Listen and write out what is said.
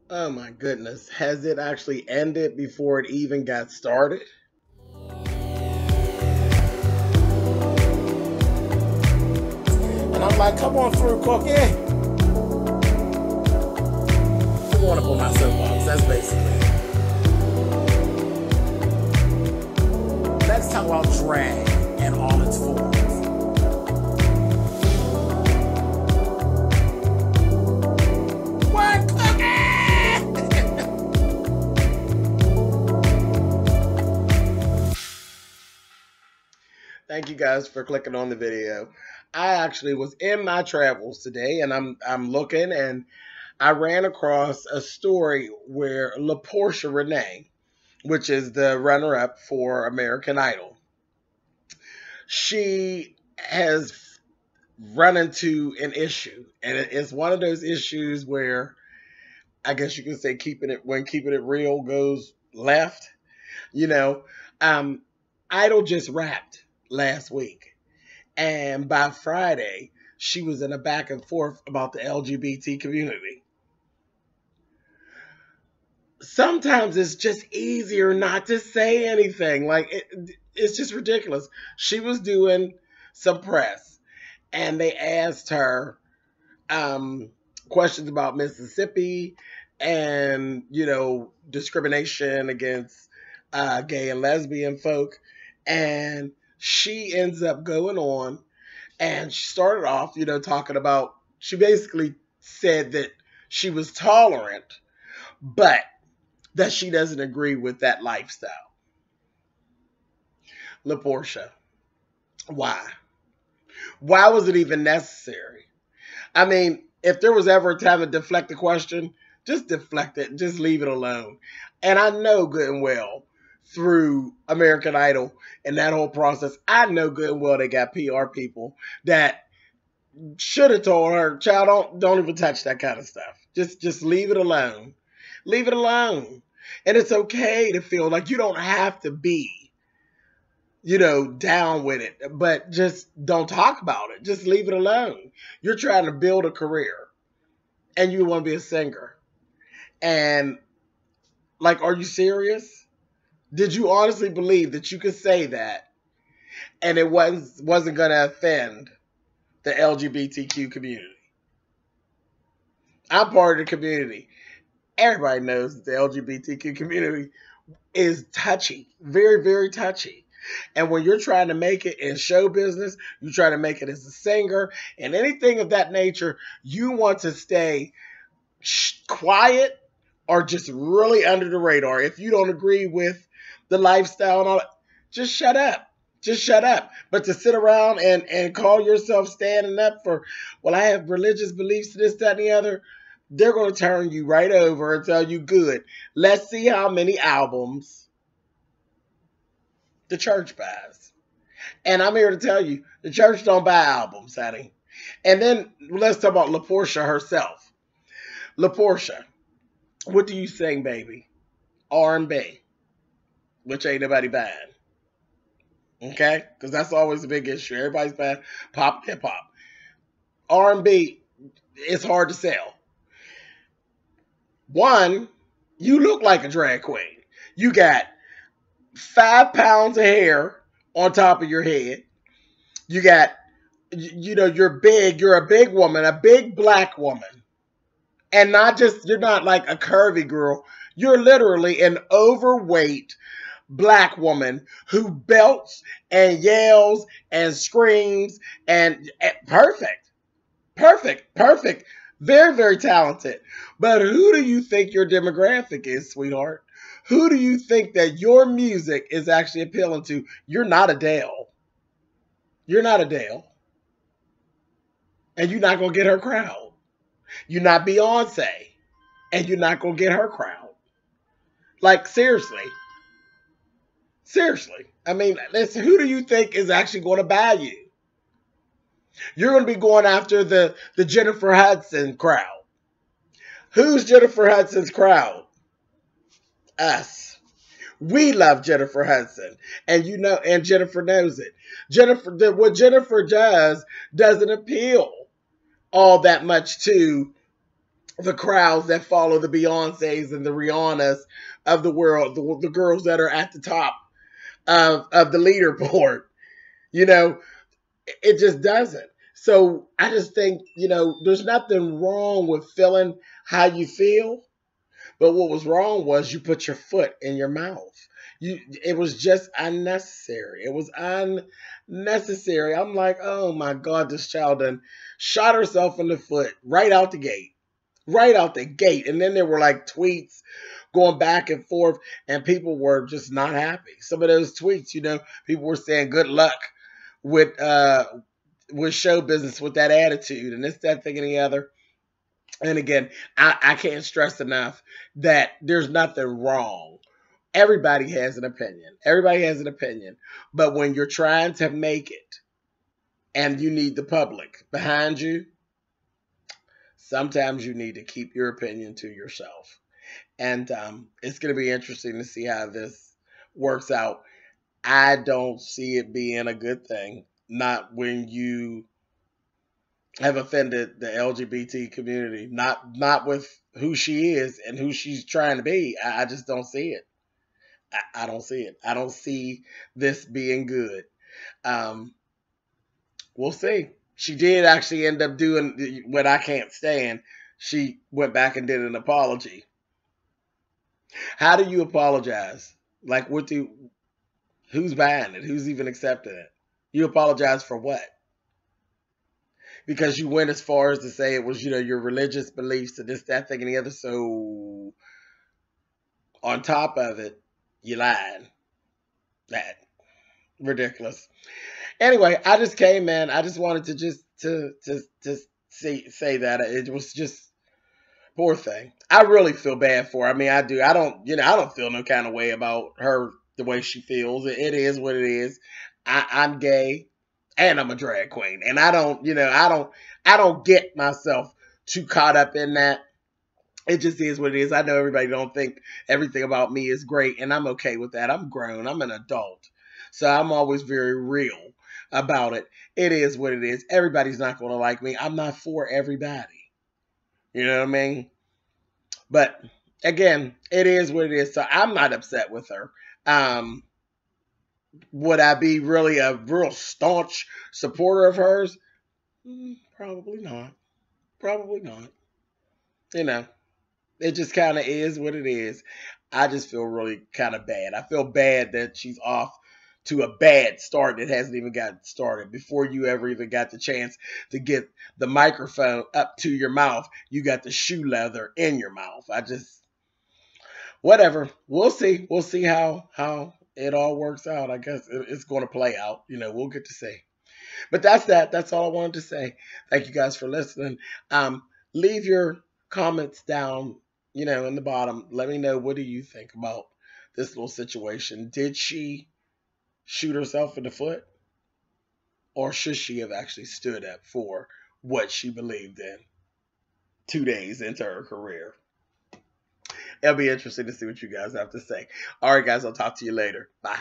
Oh my goodness. Has it actually ended before it even got started? And I'm like, come on through, Cookie. Come on up on my soapbox. That's basically it. Let's talk about drag and all its forms. What, Cookie? Thank you guys for clicking on the video. I actually was in my travels today and I'm looking, and I ran across a story where LaPORSHA Renee, which is the runner-up for American Idol, she has run into an issue, and it's one of those issues where I guess you could say keeping it real goes left. You know, um, Idol just wrapped last week, and by Friday she was in a back and forth about the LGBT community. Sometimes it's just easier not to say anything. It's just ridiculous. She was doing some press, and they asked her um, questions about Mississippi and discrimination against gay and lesbian folk, and she ends up going on, and she started off talking about, she basically said that she was tolerant, but that she doesn't agree with that lifestyle. LaPortia, why was it even necessary? I mean, if there was ever a time to deflect the question, just deflect it. Just leave it alone. And I know good and well through American Idol and that whole process, I know good and well they got PR people that should have told her, child, don't even touch that kind of stuff. Just leave it alone. Leave it alone. And it's okay to feel like you don't have to be, down with it, but just don't talk about it. Just leave it alone. You're trying to build a career and you want to be a singer. And are you serious? Did you honestly believe that you could say that and it wasn't going to offend the LGBTQ community? I'm part of the community. Everybody knows that the LGBTQ community is touchy, very, very touchy. And when you're trying to make it in show business, you try to make it as a singer and anything of that nature, you want to stay quiet or just really under the radar. If you don't agree with the lifestyle and all that, just shut up. Just shut up. But to sit around and call yourself standing up for, well, I have religious beliefs, this, that, and the other, they're going to turn you right over and tell you, good, let's see how many albums the church buys. And I'm here to tell you, the church don't buy albums, honey. And then let's talk about LaPortia herself. LaPortia, what do you sing, baby? R&B, which ain't nobody buying. Okay? Because that's always a big issue. Everybody's buying pop, hip-hop. R&B, it's hard to sell. One, you look like a drag queen. You got 5 pounds of hair on top of your head. You got, you're big. You're a big woman, a big black woman. And you're not like a curvy girl. You're literally an overweight black woman who belts and yells and screams and perfect. Very, very talented. But who do you think your demographic is, sweetheart? Who do you think that your music is actually appealing to? You're not Adele. You're not Adele. And you're not going to get her crowd. You're not Beyonce. And you're not going to get her crowd. Like, seriously. Seriously. I mean, listen, who do you think is actually going to buy you? You're going to be going after the Jennifer Hudson crowd. Who's Jennifer Hudson's crowd? Us. We love Jennifer Hudson. And Jennifer knows it. What Jennifer does doesn't appeal all that much to the crowds that follow the Beyoncés and the Rihannas of the world, the girls that are at the top of the leaderboard. You know, it just doesn't. So I just think, there's nothing wrong with feeling how you feel. But what was wrong was you put your foot in your mouth. It was just unnecessary. It was unnecessary. I'm like, oh my God, this child done shot herself in the foot right out the gate. Right out the gate. And then there were like tweets going back and forth, and people were just not happy. Some of those tweets, people were saying good luck with show business with that attitude and this, that, thing, and the other. And again, I can't stress enough that there's nothing wrong. Everybody has an opinion. Everybody has an opinion. But when you're trying to make it and you need the public behind you, sometimes you need to keep your opinion to yourself. And it's going to be interesting to see how this works out. I don't see it being a good thing. Not when you have offended the LGBT community. Not with who she is and who she's trying to be. I just don't see it. I don't see it. I don't see this being good. We'll see. She did actually end up doing what I can't stand. She went back and did an apology. How do you apologize? Like, who's buying it? Who's even accepting it? You apologize for what? Because you went as far as to say it was, your religious beliefs and this, that, thing, and the other. So on top of it, you lied. That ridiculous. Anyway, I just came, man. I just wanted to just say that it was just poor thing. I really feel bad for her. I mean, I do. I don't feel no kind of way about her the way she feels. It is what it is. I'm gay and I'm a drag queen, and I don't get myself too caught up in that. It just is what it is. I know everybody don't think everything about me is great, and I'm okay with that. I'm grown. I'm an adult. So I'm always very real about it. It is what it is. Everybody's not going to like me. I'm not for everybody. You know what I mean? But again, it is what it is. So I'm not upset with her. Would I be really a real staunch supporter of hers? Probably not. Probably not. It just kind of is what it is. I just feel really kind of bad. I feel bad that she's off to a bad start that hasn't even gotten started. Before you ever even got the chance to get the microphone up to your mouth, you got the shoe leather in your mouth. Whatever. We'll see. We'll see how it all works out. I guess it's going to play out. We'll get to see. But that's that. That's all I wanted to say. Thank you guys for listening. Leave your comments down, in the bottom. Let me know, what do you think about this little situation? Did she shoot herself in the foot? Or should she have actually stood up for what she believed in 2 days into her career? It'll be interesting to see what you guys have to say. All right, guys, I'll talk to you later. Bye.